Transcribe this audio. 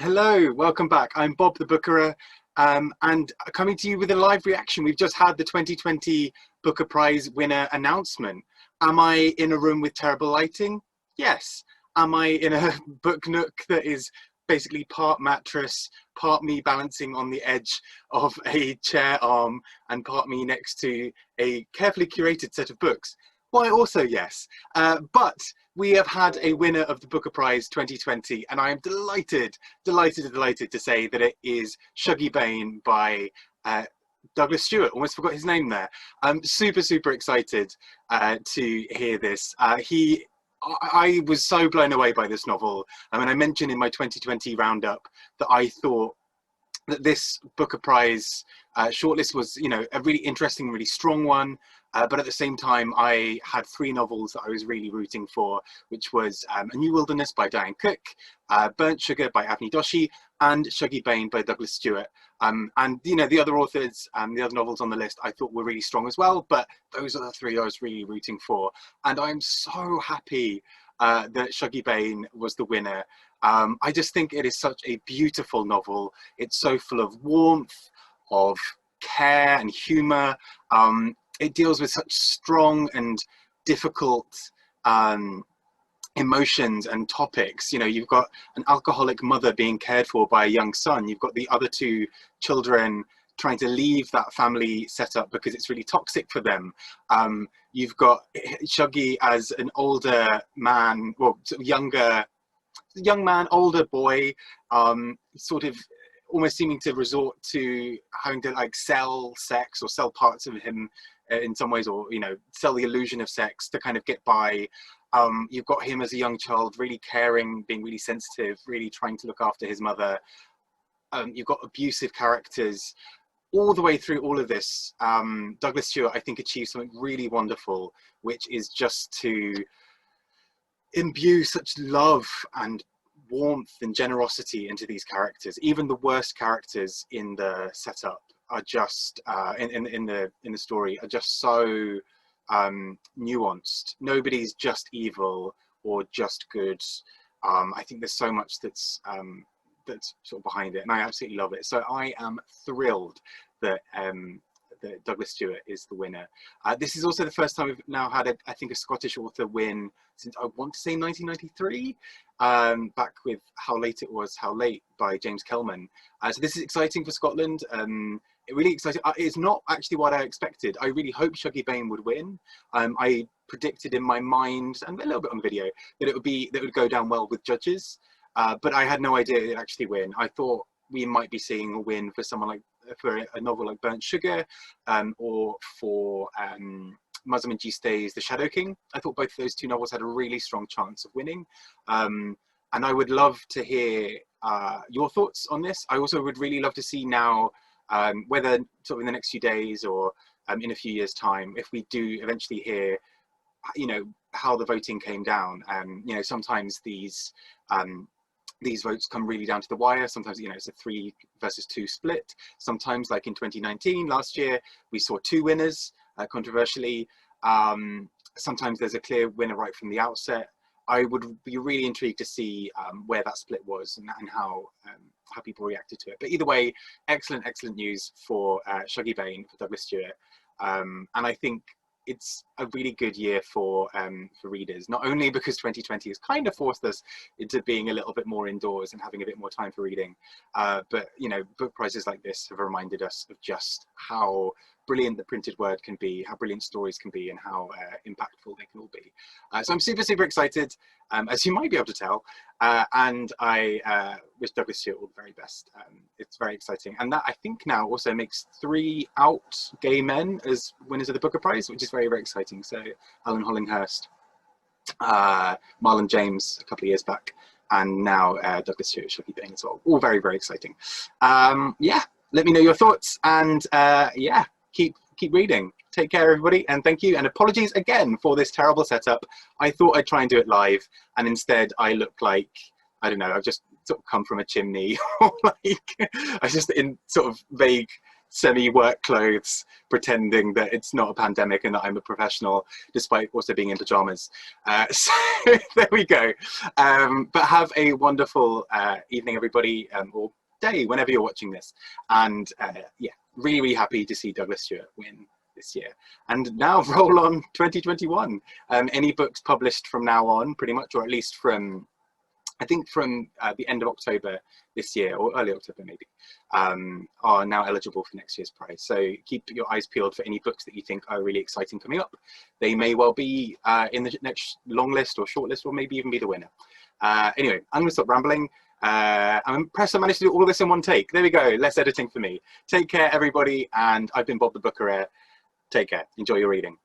Hello, welcome back. I'm Bob the Bookerer, and coming to you with a live reaction. We've just had the 2020 Booker Prize winner announcement. Am I in a room with terrible lighting? Yes. Am I in a book nook that is basically part mattress, part me balancing on the edge of a chair arm, and part me next to a carefully curated set of books? Why, also yes. But we have had a winner of the Booker Prize 2020, and I am delighted to say that it is Shuggie Bain by Douglas Stewart. Almost forgot his name there. I'm super excited to hear this. I was so blown away by this novel. I mean, I mentioned in my 2020 roundup that I thought that this Booker Prize shortlist was, you know, a really interesting, really strong one. But at the same time, I had three novels that I was really rooting for, which was A New Wilderness by Diane Cook, Burnt Sugar by Avni Doshi, and Shuggie Bain by Douglas Stewart. And, you know, the other authors and the other novels on the list I thought were really strong as well, but those are the three I was really rooting for. And I'm so happy that Shuggie Bain was the winner. I just think it is such a beautiful novel. It's so full of warmth, of care and humour. It deals with such strong and difficult emotions and topics. You know, you've got an alcoholic mother being cared for by a young son. You've got the other two children trying to leave that family setup because it's really toxic for them. You've got Shuggie as an older man, well, sort of young man, older boy, sort of almost seeming to resort to having to like sell sex or sell parts of him in some ways, or, you know, sell the illusion of sex to kind of get by. You've got him as a young child, really caring, being really sensitive, really trying to look after his mother. You've got abusive characters. All the way through all of this, Douglas Stewart, I think, achieved something really wonderful, which is just to imbue such love and warmth and generosity into these characters. Even the worst characters in the setup are just in the story are just so nuanced. Nobody's just evil or just good. I think there's so much that's sort of behind it, and I absolutely love it. So I am thrilled that that Douglas Stewart is the winner. This is also the first time we've now had, I think, a Scottish author win since, I want to say, 1993, back with How Late It Was, How Late by James Kelman. So this is exciting for Scotland. Really exciting. It's not actually what I expected. I really hoped Shuggie Bain would win. I predicted in my mind, and a little bit on video, that it would go down well with judges, but I had no idea it would actually win. I thought we might be seeing a win for someone like, for a novel like Burnt Sugar, or for Muslim G. Stay's The Shadow King. I thought both of those two novels had a really strong chance of winning. And I would love to hear your thoughts on this. I also would really love to see now, whether sort of in the next few days or in a few years' time, if we do eventually hear, you know, how the voting came down. You know, sometimes these votes come really down to the wire. Sometimes, you know, it's a 3 versus 2 split. Sometimes, like in 2019, last year, we saw 2 winners, controversially. Sometimes there's a clear winner right from the outset. I would be really intrigued to see where that split was and how people reacted to it. But either way, excellent news for Shuggie Bain, for Douglas Stewart. And I think it's a really good year for readers, not only because 2020 has kind of forced us into being a little bit more indoors and having a bit more time for reading, but, you know, book prizes like this have reminded us of just how brilliant the printed word can be, how brilliant stories can be, and how impactful they can all be. So I'm super excited, as you might be able to tell, and I wish Douglas Stewart all the very best. It's very exciting, and that, I think, now also makes 3 out gay men as winners of the Booker Prize, which is very exciting. So Alan Hollinghurst, Marlon James a couple of years back, and now Douglas Stewart, Shuggie Bain as well. All very exciting. Yeah, let me know your thoughts, and yeah, keep reading. Take care, everybody, and thank you. And apologies again for this terrible setup. I thought I'd try and do it live, and instead I look like, I don't know, I've just sort of come from a chimney, or like I just in sort of vague semi-work clothes, pretending that it's not a pandemic and that I'm a professional, despite also being in pajamas. So there we go. But have a wonderful evening, everybody, or day, whenever you're watching this. And yeah, really, really happy to see Douglas Stewart win this year. And now roll on 2021. Any books published from now on, pretty much, or at least from, I think from the end of October this year, or early October maybe, are now eligible for next year's prize. So keep your eyes peeled for any books that you think are really exciting coming up. They may well be in the next long list or short list, or maybe even be the winner. Anyway, I'm going to stop rambling. I'm impressed I managed to do all of this in one take. There we go, less editing for me. Take care, everybody, and I've been Bob the Booker. Take care. Enjoy your reading.